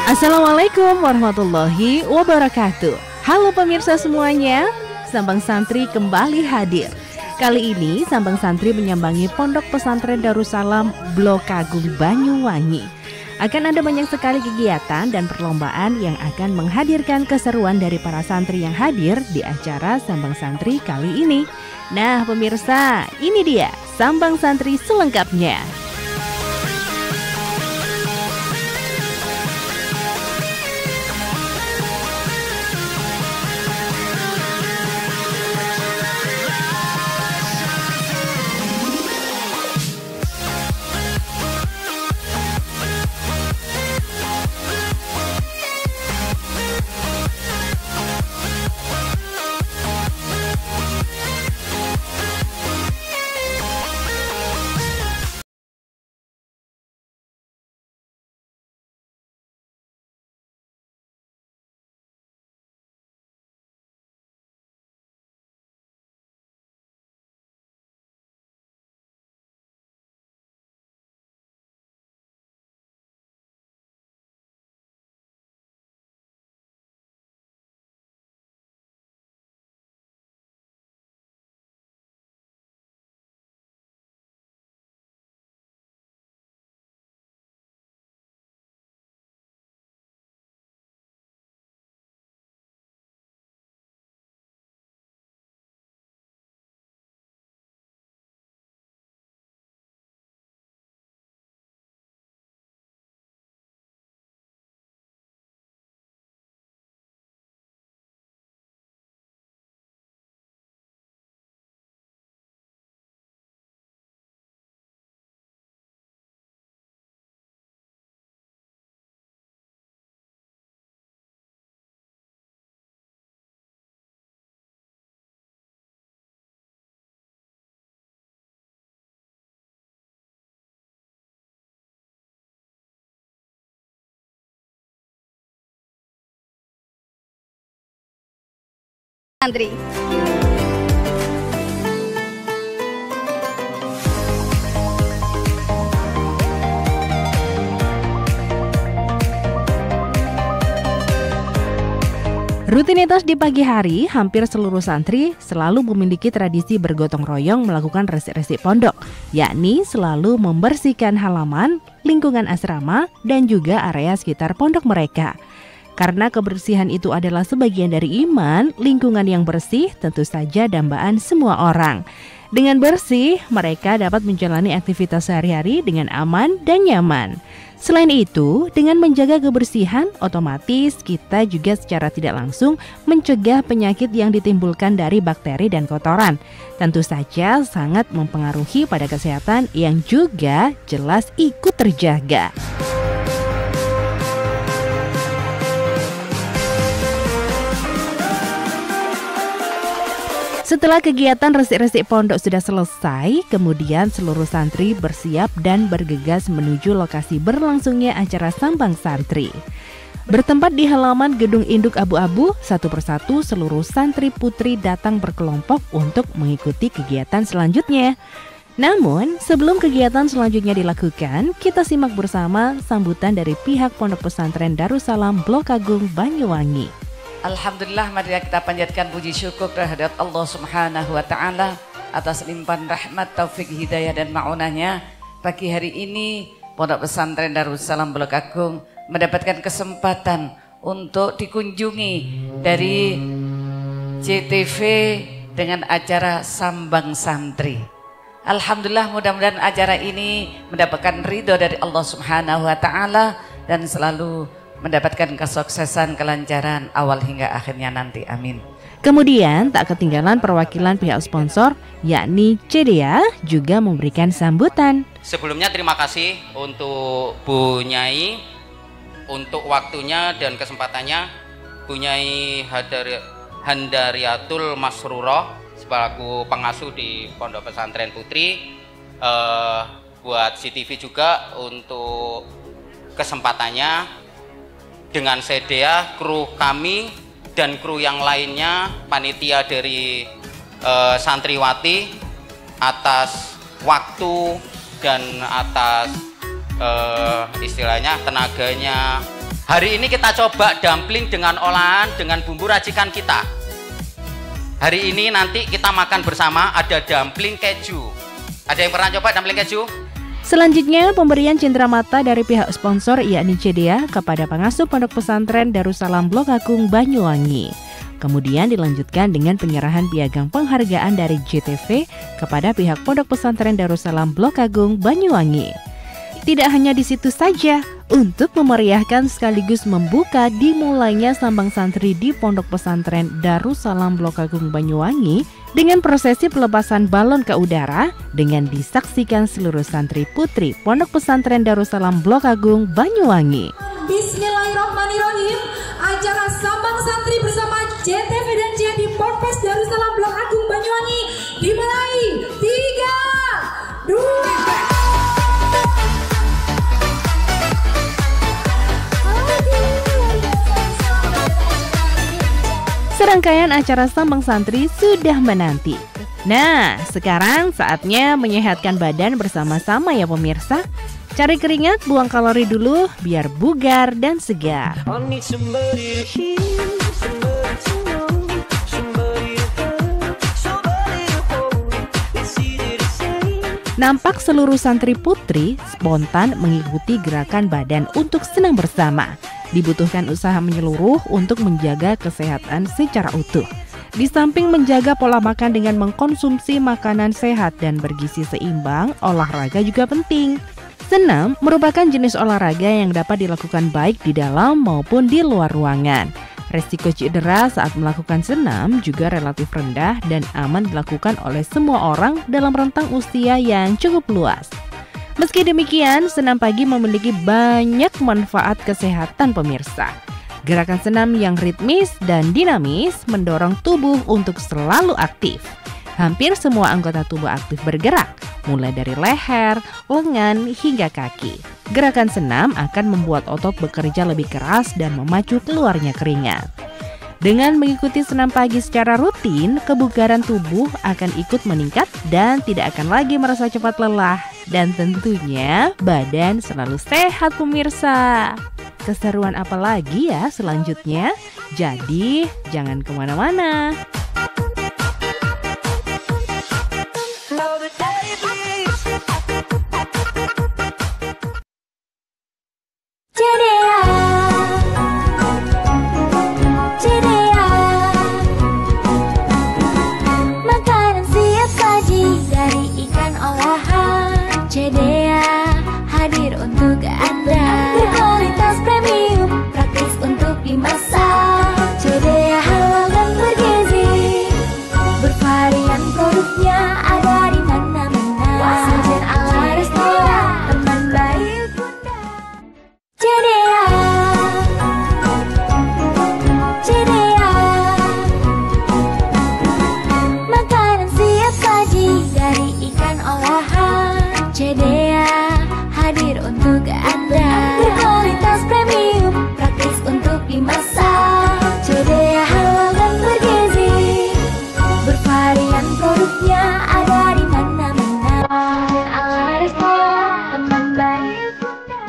Assalamualaikum warahmatullahi wabarakatuh. Halo pemirsa semuanya, Sambang Santri kembali hadir. Kali ini Sambang Santri menyambangi Pondok Pesantren Darussalam Blok Agung Banyuwangi. Akan ada banyak sekali kegiatan dan perlombaan yang akan menghadirkan keseruan dari para santri yang hadir di acara Sambang Santri kali ini. Nah pemirsa, ini dia Sambang Santri selengkapnya. Santri. Rutinitas di pagi hari, hampir seluruh santri selalu memiliki tradisi bergotong royong melakukan resik-resik pondok, yakni selalu membersihkan halaman, lingkungan asrama, dan juga area sekitar pondok mereka. Karena kebersihan itu adalah sebagian dari iman, lingkungan yang bersih tentu saja dambaan semua orang. Dengan bersih, mereka dapat menjalani aktivitas sehari-hari dengan aman dan nyaman. Selain itu, dengan menjaga kebersihan, otomatis kita juga secara tidak langsung mencegah penyakit yang ditimbulkan dari bakteri dan kotoran. Tentu saja sangat mempengaruhi pada kesehatan yang juga jelas ikut terjaga. Setelah kegiatan resik-resik pondok sudah selesai, kemudian seluruh santri bersiap dan bergegas menuju lokasi berlangsungnya acara Sambang Santri. Bertempat di halaman gedung induk abu-abu, satu persatu seluruh santri putri datang berkelompok untuk mengikuti kegiatan selanjutnya. Namun, sebelum kegiatan selanjutnya dilakukan, kita simak bersama sambutan dari pihak Pondok Pesantren Darussalam Blok Agung Banyuwangi. Alhamdulillah, mari kita panjatkan puji syukur terhadap Allah Subhanahu wa Ta'ala atas limpahan rahmat, taufik, hidayah, dan ma'unahnya. Pagi hari ini Pondok Pesantren Darussalam Blok Agung mendapatkan kesempatan untuk dikunjungi dari JTV dengan acara Sambang Santri. Alhamdulillah, mudah-mudahan acara ini mendapatkan ridho dari Allah Subhanahu wa Ta'ala dan selalu mendapatkan kesuksesan, kelancaran awal hingga akhirnya nanti, amin. Kemudian tak ketinggalan perwakilan pihak sponsor, yakni CDA, juga memberikan sambutan. Sebelumnya terima kasih untuk Bu Nyai untuk waktunya dan kesempatannya. Bu Nyai Handariatul Masruroh sebagai pengasuh di Pondok Pesantren Putri, buat CTV juga untuk kesempatannya. Dengan CDA, kru kami dan kru yang lainnya, panitia dari santriwati atas waktu dan atas istilahnya tenaganya. Hari ini kita coba dumpling dengan olahan dengan bumbu racikan kita. Hari ini nanti kita makan bersama, ada dumpling keju. Ada yang pernah coba dumpling keju? Selanjutnya, pemberian cenderamata dari pihak sponsor yakni CDA kepada pengasuh Pondok Pesantren Darussalam Blok Agung Banyuwangi. Kemudian dilanjutkan dengan penyerahan piagam penghargaan dari JTV kepada pihak Pondok Pesantren Darussalam Blok Agung Banyuwangi. Tidak hanya di situ saja, untuk memeriahkan sekaligus membuka dimulainya sambang santri di Pondok Pesantren Darussalam Blok Agung Banyuwangi dengan prosesi pelepasan balon ke udara dengan disaksikan seluruh santri putri Pondok Pesantren Darussalam Blok Agung Banyuwangi. Bismillahirrahmanirrahim. Acara sambang santri bersama JTV dan JA di Ponpes Darussalam Blok Agung Banyuwangi dimulai 3, 2. Serangkaian acara sambang santri sudah menanti. Nah, sekarang saatnya menyehatkan badan bersama-sama ya pemirsa. Cari keringat, buang kalori dulu biar bugar dan segar. Nampak seluruh santri putri spontan mengikuti gerakan badan untuk senam bersama. Dibutuhkan usaha menyeluruh untuk menjaga kesehatan secara utuh. Di samping menjaga pola makan dengan mengkonsumsi makanan sehat dan bergizi seimbang, olahraga juga penting. Senam merupakan jenis olahraga yang dapat dilakukan baik di dalam maupun di luar ruangan. Resiko cedera saat melakukan senam juga relatif rendah dan aman dilakukan oleh semua orang dalam rentang usia yang cukup luas. Meski demikian, senam pagi memiliki banyak manfaat kesehatan pemirsa. Gerakan senam yang ritmis dan dinamis mendorong tubuh untuk selalu aktif. Hampir semua anggota tubuh aktif bergerak, mulai dari leher, lengan, hingga kaki. Gerakan senam akan membuat otot bekerja lebih keras dan memacu keluarnya keringat. Dengan mengikuti senam pagi secara rutin, kebugaran tubuh akan ikut meningkat dan tidak akan lagi merasa cepat lelah. Dan tentunya badan selalu sehat pemirsa. Keseruan apa lagi ya selanjutnya? Jadi jangan kemana-mana. Hadir untuk Anda, berkualitas premium, praktis untuk dimasak. CDA halal dan bergizi, bervarian produknya ada di mana-mana. Sajian ala restoran, teman baik Bunda. CDA, CDA, makanan siap saji dari ikan olahan. CDA hadir untuk Anda, berkualitas premium, praktis untuk dimasak. CDA halal dan bergizi, bervarian produknya ada di mana-mana. Dan ala restoran, teman baik Bunda.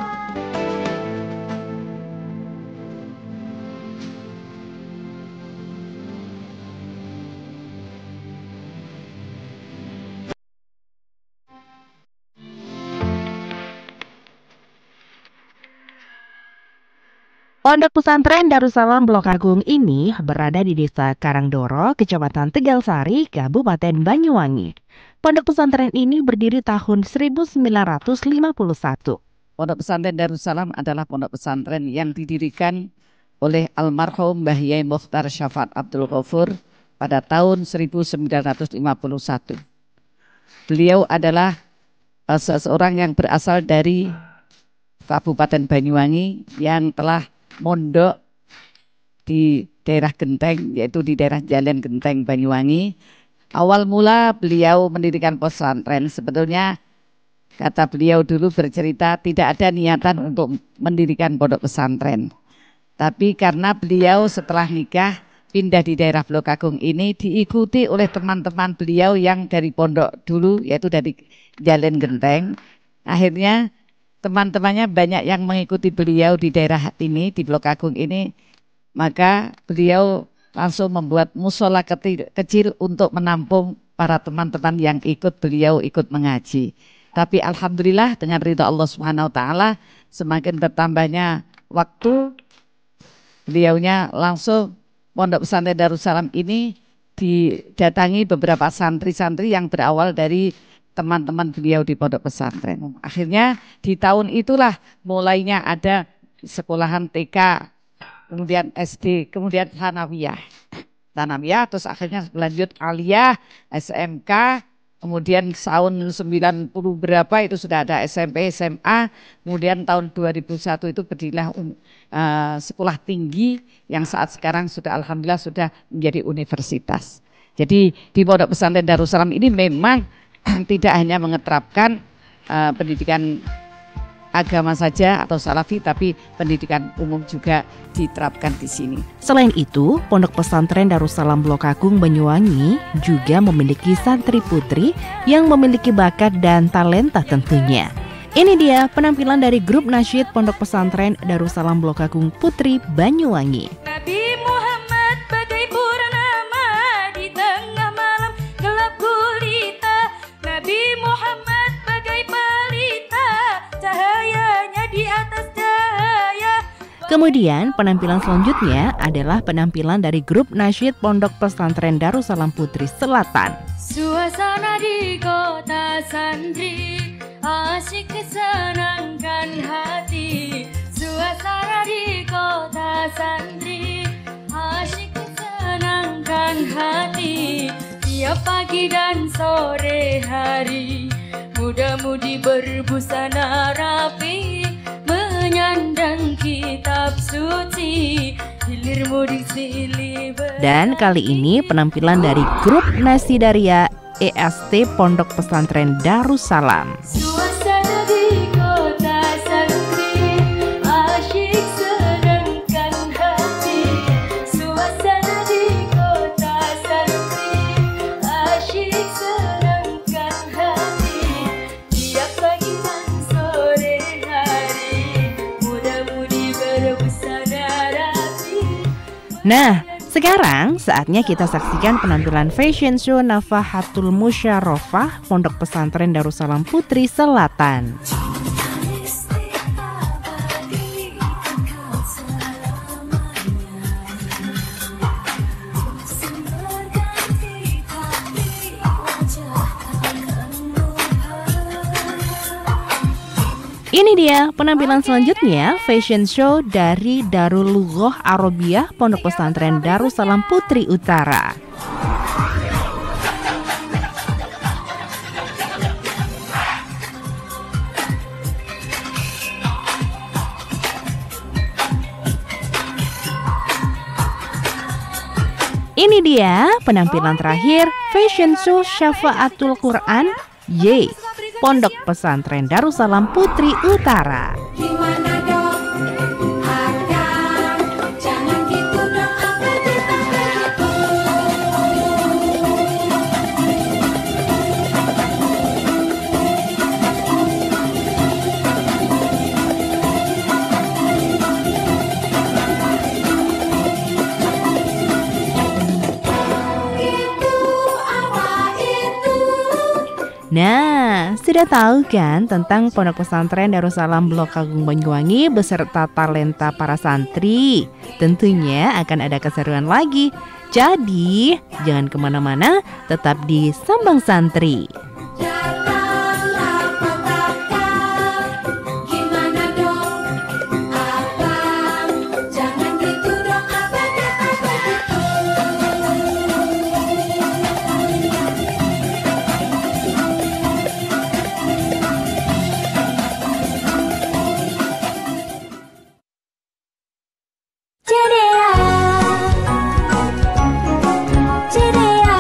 Pondok Pesantren Darussalam Blok Agung ini berada di Desa Karangdoro, Kecamatan Tegalsari, Kabupaten Banyuwangi. Pondok pesantren ini berdiri tahun 1951. Pondok Pesantren Darussalam adalah pondok pesantren yang didirikan oleh almarhum Mbah Yai Mukhtar Syafat Abdul Ghafur pada tahun 1951. Beliau adalah seseorang yang berasal dari Kabupaten Banyuwangi yang telah mondok di daerah Genteng, yaitu di daerah Jalan Genteng Banyuwangi. Awal mula beliau mendirikan pesantren, sebetulnya kata beliau dulu bercerita tidak ada niatan untuk mendirikan pondok pesantren. Tapi karena beliau setelah nikah pindah di daerah Blok Agung ini diikuti oleh teman-teman beliau yang dari pondok dulu, yaitu dari Jalan Genteng. Akhirnya teman-temannya banyak yang mengikuti beliau di daerah ini, di Blok Agung ini, maka beliau langsung membuat musola kecil untuk menampung para teman-teman yang ikut beliau ikut mengaji. Tapi alhamdulillah dengan ridha Allah Subhanahu wa taala, semakin bertambahnya waktu, beliaunya langsung Pondok Pesantren Darussalam ini didatangi beberapa santri-santri yang berawal dari teman-teman beliau di pondok pesantren. Akhirnya di tahun itulah mulainya ada sekolahan TK, kemudian SD, kemudian Thanawiyah, terus akhirnya lanjut Aliyah, SMK, kemudian tahun 90 berapa itu sudah ada SMP, SMA, kemudian tahun 2001 itu berdirilah sekolah tinggi yang saat sekarang sudah alhamdulillah sudah menjadi universitas. Jadi di Pondok Pesantren Darussalam ini memang tidak hanya mengeterapkan pendidikan agama saja atau salafi, tapi pendidikan umum juga diterapkan di sini. Selain itu, Pondok Pesantren Darussalam Blok Agung Banyuwangi juga memiliki santri putri yang memiliki bakat dan talenta tentunya. Ini dia penampilan dari grup nasyid Pondok Pesantren Darussalam Blok Agung Putri Banyuwangi. Nabi Muhammad bagai purnama di tengah malam gelap gulita. Nabi Muhammad bagai pelita, cahayanya di atas cahaya. Kemudian penampilan selanjutnya adalah penampilan dari grup nasyid Pondok Pesantren Darussalam Putri Selatan. Suasana di kota santri asyik kesenangkan hati. Suasana di kota santri asyik kesenangkan hati. Tiap pagi dan sore hari muda-mudi berbusana rapi menyandang kitab suci. Hilir mudik silih. Dan kali ini penampilan dari grup Nasidaria EST Pondok Pesantren Darussalam. Suasana di kota santri asyik senangkan hati. Suasana di kota santri asyik senangkan hati. Tiap pagi dan sore hari muda-mudi berbusana rapi. Nah, sekarang saatnya kita saksikan penampilan fashion show Nafahatul Musyarrafah Pondok Pesantren Darussalam Putri Selatan. Ini dia penampilan selanjutnya, fashion show dari Darul Lughah Arabiyah Pondok Pesantren Darussalam Putri Utara. Ini dia penampilan terakhir, fashion show Syafaatul Quran Y Pondok Pesantren Darussalam Putri Utara. Gimana dong? Akang, jangan gitu dong, apa gitu. Itu apa itu? Nah, sudah tahu kan tentang Pondok Pesantren Darussalam Blok Agung Banyuwangi beserta talenta para santri? Tentunya akan ada keseruan lagi. Jadi, jangan kemana-mana, tetap di Sambang Santri. Datanglah petaka, gimana dong? Abang, jangan gitu dong, apa gitu. Cedea, cedea.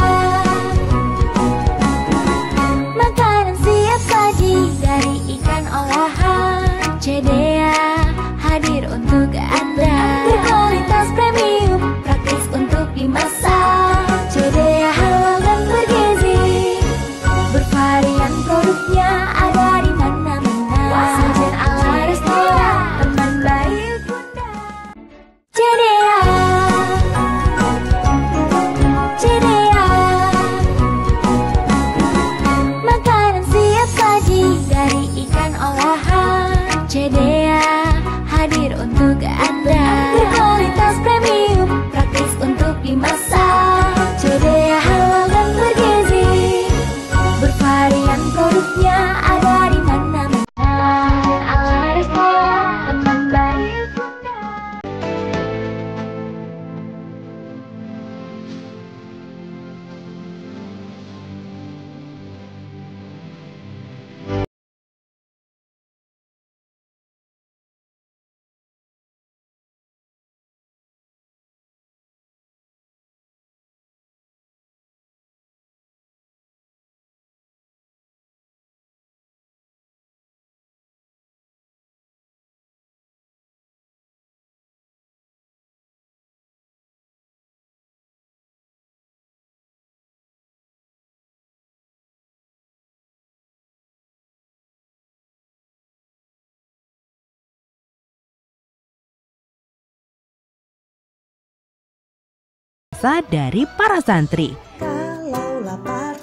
rasa dari para santri. Kalau lapar,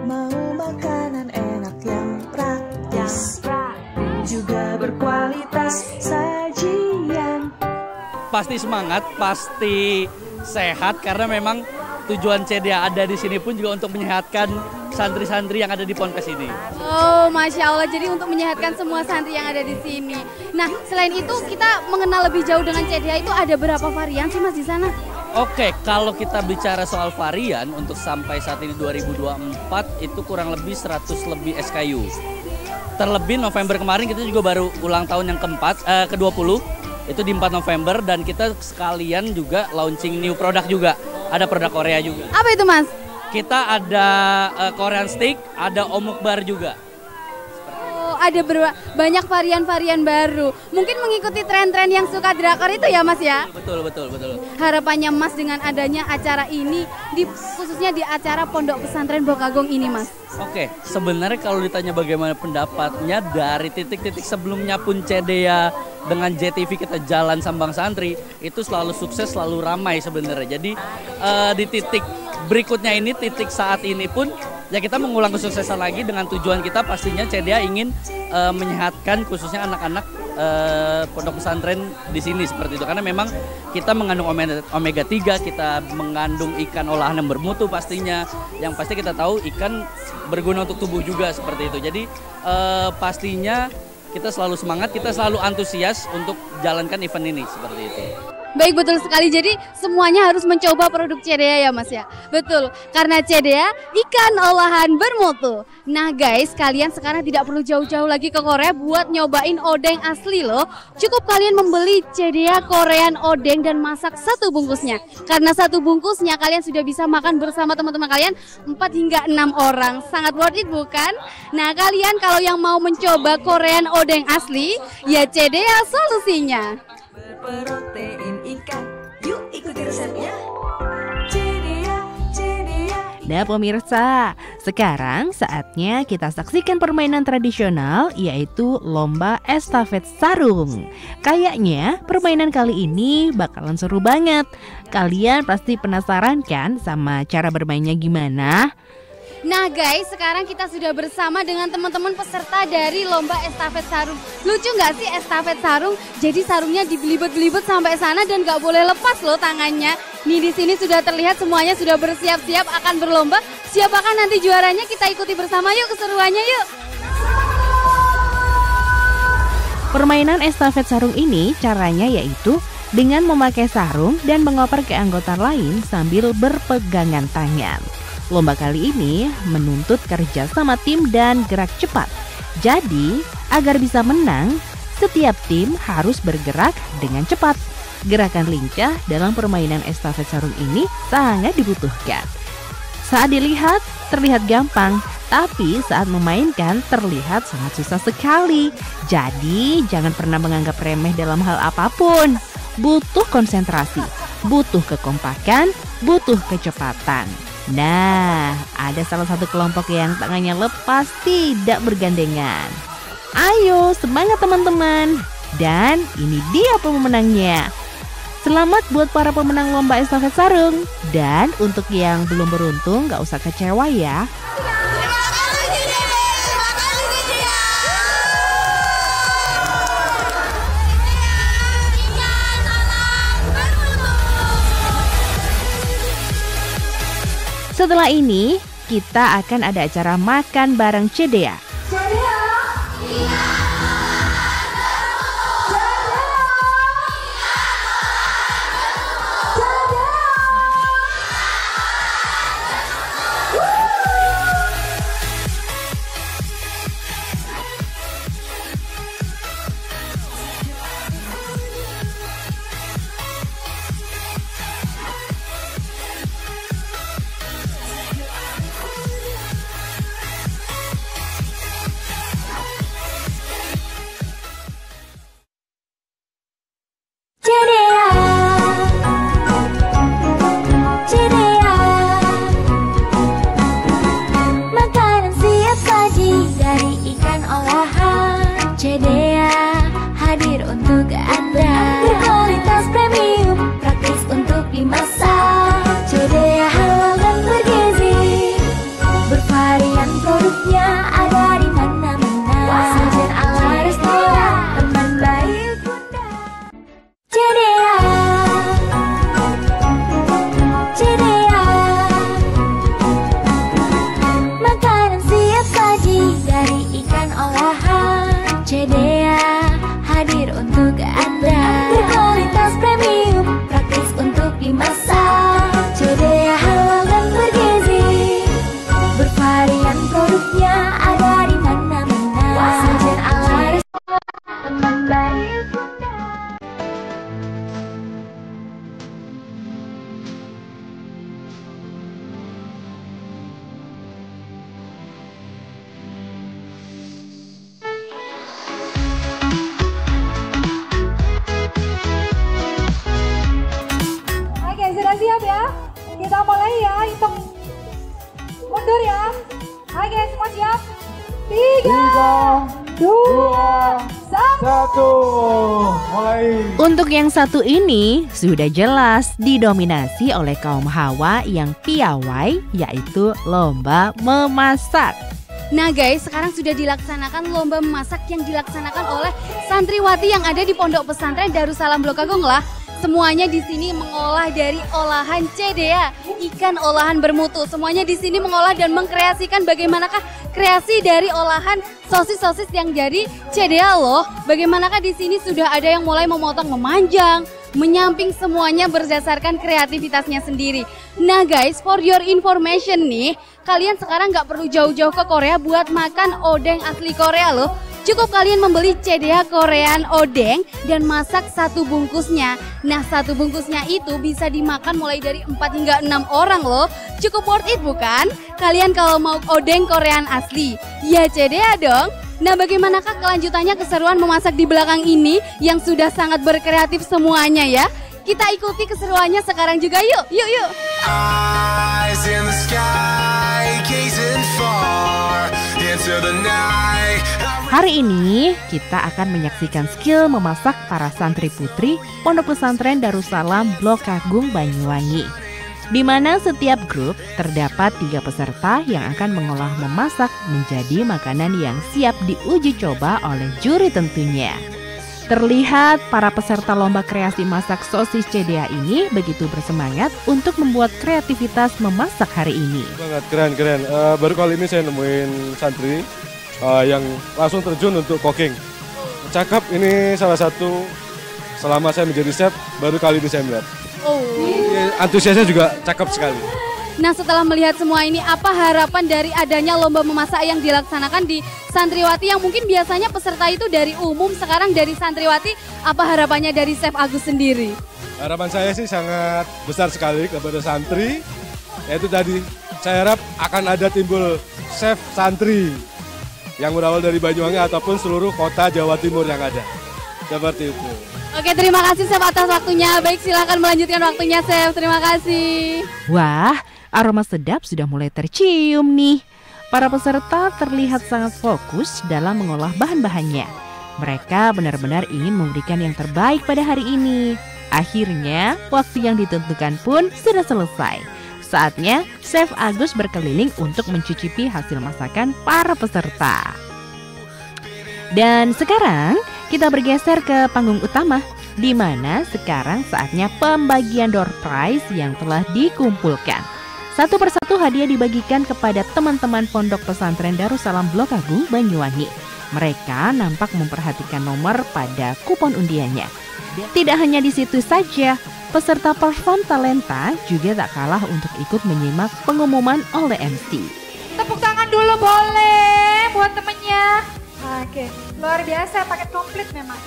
mau makanan enak yang praktis, juga berkualitas sajian. Pasti semangat, pasti sehat karena memang tujuan CDA ada di sini pun juga untuk menyehatkan santri-santri yang ada di Ponpes ini. Oh, Masya Allah, jadi untuk menyehatkan semua santri yang ada di sini. Nah, selain itu kita mengenal lebih jauh dengan CDA itu ada berapa varian sih Mas di sana? Oke, kalau kita bicara soal varian untuk sampai saat ini 2024 itu kurang lebih 100 lebih SKU. Terlebih November kemarin kita juga baru ulang tahun yang ke-20 itu di 4 November dan kita sekalian juga launching new produk juga. Ada produk Korea juga. Apa itu Mas? Kita ada Korean stick, ada omuk bar juga. Oh, ada banyak varian-varian baru. Mungkin mengikuti tren-tren yang suka drakor itu ya Mas ya? Betul. Harapannya Mas dengan adanya acara ini, khususnya di acara Pondok Pesantren Bokagong ini Mas? Oke, sebenarnya kalau ditanya bagaimana pendapatnya dari titik-titik sebelumnya pun CDA dengan JTV kita jalan Sambang Santri itu selalu sukses, selalu ramai sebenarnya. Jadi di titik berikutnya ini, titik saat ini pun ya kita mengulang kesuksesan lagi dengan tujuan kita pastinya CDA ingin menyehatkan khususnya anak-anak pondok pesantren di sini seperti itu. Karena memang kita mengandung omega 3, kita mengandung ikan olahan yang bermutu pastinya. Yang pasti kita tahu ikan berguna untuk tubuh juga seperti itu. Jadi pastinya kita selalu semangat, kita selalu antusias untuk jalankan event ini seperti itu. Baik, betul sekali. Jadi semuanya harus mencoba produk CDA ya Mas ya. Betul, karena CDA ikan olahan bermutu. Nah guys, kalian sekarang tidak perlu jauh-jauh lagi ke Korea buat nyobain odeng asli loh. Cukup kalian membeli CDA Korean odeng dan masak satu bungkusnya. Karena satu bungkusnya kalian sudah bisa makan bersama teman-teman kalian 4 hingga 6 orang. Sangat worth it bukan? Nah kalian kalau yang mau mencoba Korean odeng asli, ya CDA solusinya. Berprotein ikan, yuk ikuti resepnya. Nah pemirsa, sekarang saatnya kita saksikan permainan tradisional yaitu lomba estafet sarung. Kayaknya permainan kali ini bakalan seru banget. Kalian pasti penasaran kan sama cara bermainnya gimana? Nah guys, sekarang kita sudah bersama dengan teman-teman peserta dari lomba estafet sarung. Lucu nggak sih estafet sarung? Jadi sarungnya dibelibet-belibet sampai sana dan nggak boleh lepas loh tangannya. Nih di sini sudah terlihat semuanya sudah bersiap-siap akan berlomba. Siapakah nanti juaranya? Kita ikuti bersama yuk keseruannya yuk. Permainan estafet sarung ini caranya yaitu dengan memakai sarung dan mengoper ke anggota lain sambil berpegangan tangan. Lomba kali ini menuntut kerja sama tim dan gerak cepat. Jadi, agar bisa menang, setiap tim harus bergerak dengan cepat. Gerakan lincah dalam permainan estafet sarung ini sangat dibutuhkan. Saat dilihat, terlihat gampang, tapi saat memainkan terlihat sangat susah sekali. Jadi, jangan pernah menganggap remeh dalam hal apapun. Butuh konsentrasi, butuh kekompakan, butuh kecepatan. Nah, ada salah satu kelompok yang tangannya lepas tidak bergandengan. Ayo, semangat teman-teman. Dan ini dia pemenangnya. Selamat buat para pemenang lomba estafet sarung. Dan untuk yang belum beruntung, gak usah kecewa ya. Setelah ini, kita akan ada acara makan bareng CDA. CDA hadir untuk Anda. Berkualitas premium, praktis untuk dimasak. CDA hadir untuk Anda. Berkualitas premium, praktis untuk dimasak. CDA halal dan bergizi, bervarian produknya ada di mana-mana. Sajian ala restoran, teman baik Bunda. Oke, sudah siap ya? Kita mulai ya, hitung mundur ya. Oke, semua siap? 3, 2, 1, mulai. Untuk yang satu ini sudah jelas didominasi oleh kaum hawa yang piawai, yaitu lomba memasak. Nah guys, sekarang sudah dilaksanakan lomba memasak yang dilaksanakan oleh santriwati yang ada di Pondok Pesantren Darussalam Blok Agung lah. Semuanya di sini mengolah dari olahan CDA, ikan olahan bermutu. Semuanya di sini mengolah dan mengkreasikan bagaimanakah kreasi dari olahan sosis-sosis yang jadi CDA loh. Bagaimanakah di sini sudah ada yang mulai memotong memanjang, menyamping, semuanya berdasarkan kreativitasnya sendiri. Nah guys, for your information nih, kalian sekarang nggak perlu jauh-jauh ke Korea buat makan odeng asli Korea loh. Cukup kalian membeli CDA Korean odeng dan masak satu bungkusnya. Nah, satu bungkusnya itu bisa dimakan mulai dari 4 hingga 6 orang loh. Cukup worth it bukan? Kalian kalau mau odeng Korean asli, ya CDA dong. Nah, bagaimanakah kelanjutannya keseruan memasak di belakang ini yang sudah sangat berkreatif semuanya ya? Kita ikuti keseruannya sekarang juga yuk, yuk. Eyes in the sky, gazing far into the night. Hari ini kita akan menyaksikan skill memasak para santri putri Pondok Pesantren Darussalam Blok Agung Banyuwangi, di mana setiap grup terdapat 3 peserta yang akan mengolah memasak menjadi makanan yang siap diuji coba oleh juri tentunya. Terlihat para peserta lomba kreasi masak sosis CDA ini begitu bersemangat untuk membuat kreativitas memasak hari ini. Banget keren. Baru kali ini saya nemuin santri yang langsung terjun untuk cooking. Cakep, ini salah satu selama saya menjadi chef baru kali ini saya melihat. Antusiasnya juga cakep sekali. Nah, setelah melihat semua ini, apa harapan dari adanya lomba memasak yang dilaksanakan di santriwati yang mungkin biasanya peserta itu dari umum, sekarang dari santriwati, apa harapannya dari Chef Agus sendiri? Harapan saya sih sangat besar sekali kepada santri, yaitu tadi saya harap akan ada timbul chef santri yang berawal dari Banyuwangi ataupun seluruh kota Jawa Timur yang ada. Seperti itu. Oke, terima kasih Chef atas waktunya. Baik, silahkan melanjutkan waktunya Chef. Terima kasih. Wah, aroma sedap sudah mulai tercium nih. Para peserta terlihat sangat fokus dalam mengolah bahan-bahannya. Mereka benar-benar ingin memberikan yang terbaik pada hari ini. Akhirnya, waktu yang ditentukan pun sudah selesai. Saatnya Chef Agus berkeliling untuk mencicipi hasil masakan para peserta. Dan sekarang kita bergeser ke panggung utama, di mana sekarang saatnya pembagian door prize yang telah dikumpulkan. Satu persatu hadiah dibagikan kepada teman-teman Pondok Pesantren Darussalam Blok Agung Banyuwangi. Mereka nampak memperhatikan nomor pada kupon undiannya. Tidak hanya di situ saja, peserta perform talenta juga tak kalah untuk ikut menyimak pengumuman oleh MC. Tepuk tangan dulu boleh buat temennya. Oke, luar biasa, paket komplit memang.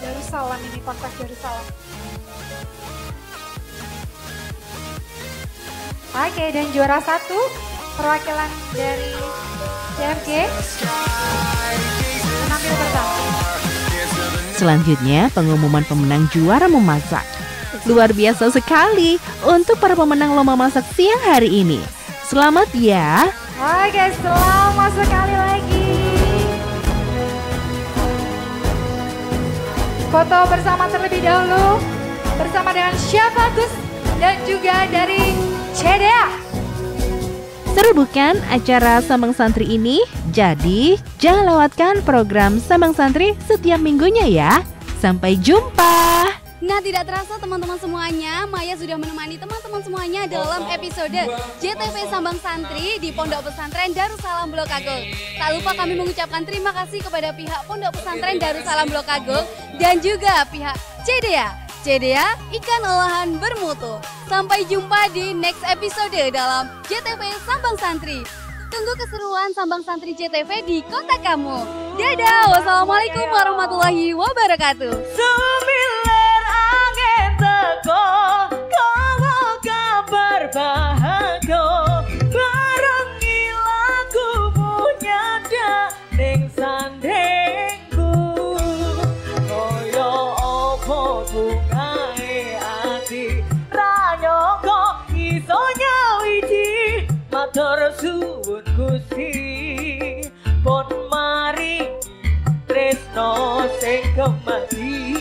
Darussalam ini, Ponpes Darussalam. Oke, dan juara 1 perwakilan dari CFG menampil pertama. Selanjutnya pengumuman pemenang juara memasak. Luar biasa sekali untuk para pemenang lomba masak siang hari ini. Selamat ya. Oke, selamat sekali lagi. Foto bersama terlebih dahulu bersama dengan Chef Agus dan juga dari CDA. Seru bukan acara Sambang Santri ini? Jadi jangan lewatkan program Sambang Santri setiap minggunya ya. Sampai jumpa. Nah, tidak terasa teman-teman semuanya, Maya sudah menemani teman-teman semuanya dalam episode JTV Sambang Santri di Pondok Pesantren Darussalam Blok Agung. Tak lupa kami mengucapkan terima kasih kepada pihak Pondok Pesantren Darussalam Blok Agung dan juga pihak CDA ikan olahan bermutu. Sampai jumpa di next episode dalam JTV Sambang Santri. Tunggu keseruan Sambang Santri JTV di kota kamu. Dadah, wassalamualaikum warahmatullahi wabarakatuh. Semilir angin teko, kowo kabar bahagia, barengi lagumu nyada ning sandengku. Koyo opo bungae ati, ra nyangka iso nyawiji, matur suwun Gusti, pun mari tresno sing kemati.